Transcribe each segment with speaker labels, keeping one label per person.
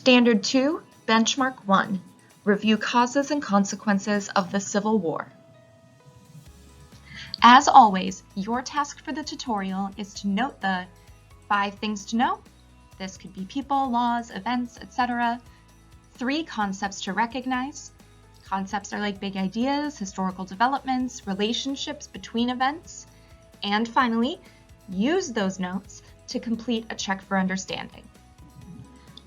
Speaker 1: Standard 2, Benchmark 1, Review Causes and Consequences of the Civil War. As always, your task for the tutorial is to note the 5 things to know. This could be people, laws, events, etc. 3 concepts to recognize. Concepts are like big ideas, historical developments, relationships between events. And finally, use those notes to complete a check for understanding.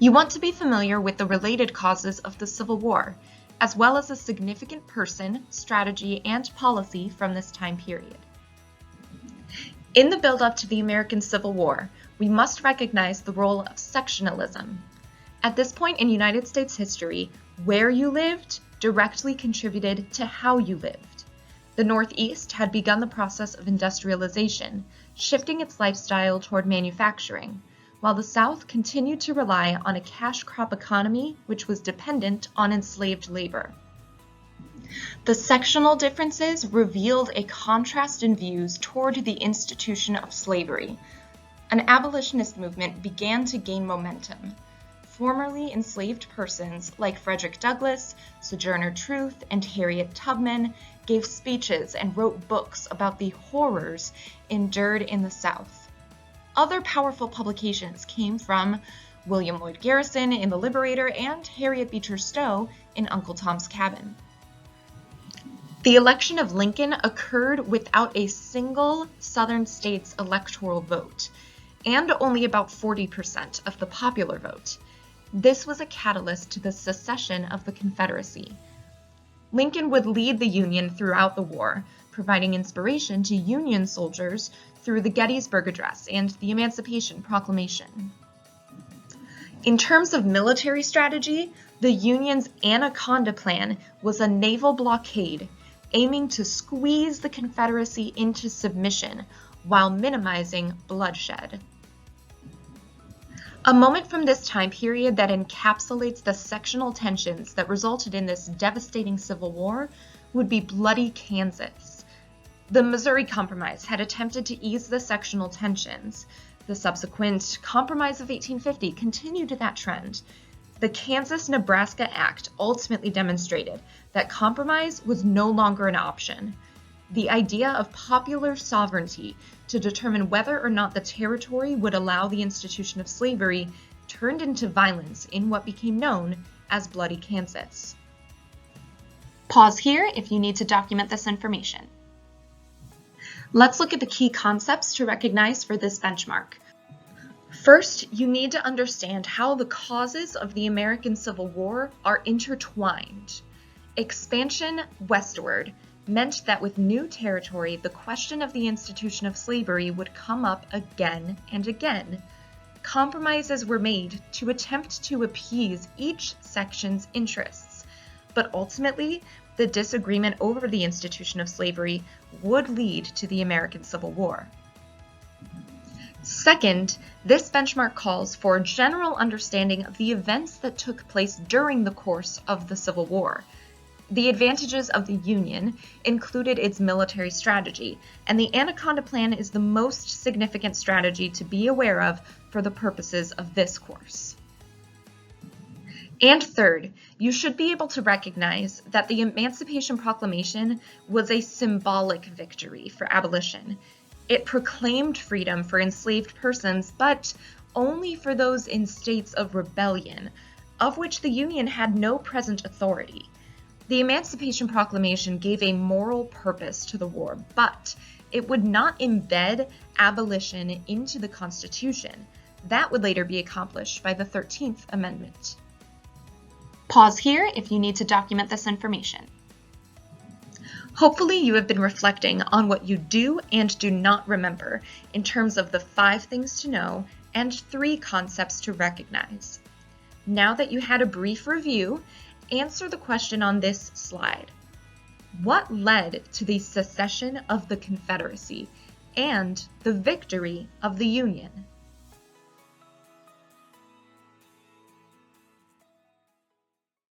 Speaker 1: You want to be familiar with the related causes of the Civil War, as well as a significant person, strategy, and policy from this time period. In the build-up to the American Civil War, we must recognize the role of sectionalism. At this point in United States history, where you lived directly contributed to how you lived. The Northeast had begun the process of industrialization, shifting its lifestyle toward manufacturing, while the South continued to rely on a cash crop economy which was dependent on enslaved labor. The sectional differences revealed a contrast in views toward the institution of slavery. An abolitionist movement began to gain momentum. Formerly enslaved persons like Frederick Douglass, Sojourner Truth, and Harriet Tubman gave speeches and wrote books about the horrors endured in the South. Other powerful publications came from William Lloyd Garrison in The Liberator and Harriet Beecher Stowe in Uncle Tom's Cabin. The election of Lincoln occurred without a single Southern state's electoral vote, and only about 40% of the popular vote. This was a catalyst to the secession of the Confederacy. Lincoln would lead the Union throughout the war, providing inspiration to Union soldiers through the Gettysburg Address and the Emancipation Proclamation. In terms of military strategy, the Union's Anaconda Plan was a naval blockade aiming to squeeze the Confederacy into submission while minimizing bloodshed. A moment from this time period that encapsulates the sectional tensions that resulted in this devastating Civil War would be Bloody Kansas. The Missouri Compromise had attempted to ease the sectional tensions. The subsequent Compromise of 1850 continued that trend. The Kansas-Nebraska Act ultimately demonstrated that compromise was no longer an option. The idea of popular sovereignty to determine whether or not the territory would allow the institution of slavery turned into violence in what became known as Bloody Kansas. Pause here if you need to document this information. Let's look at the key concepts to recognize for this benchmark. First, you need to understand how the causes of the American Civil War are intertwined. Expansion westward meant that with new territory, the question of the institution of slavery would come up again and again. Compromises were made to attempt to appease each section's interests, but ultimately, the disagreement over the institution of slavery would lead to the American Civil War. Second, this benchmark calls for a general understanding of the events that took place during the course of the Civil War. The advantages of the Union included its military strategy, and the Anaconda Plan is the most significant strategy to be aware of for the purposes of this course. And third, you should be able to recognize that the Emancipation Proclamation was a symbolic victory for abolition. It proclaimed freedom for enslaved persons, but only for those in states of rebellion, of which the Union had no present authority. The Emancipation Proclamation gave a moral purpose to the war, but it would not embed abolition into the Constitution. That would later be accomplished by the 13th Amendment. Pause here if you need to document this information. Hopefully you have been reflecting on what you do and do not remember in terms of the 5 things to know and 3 concepts to recognize. Now that you had a brief review, answer the question on this slide. What led to the secession of the Confederacy and the victory of the Union?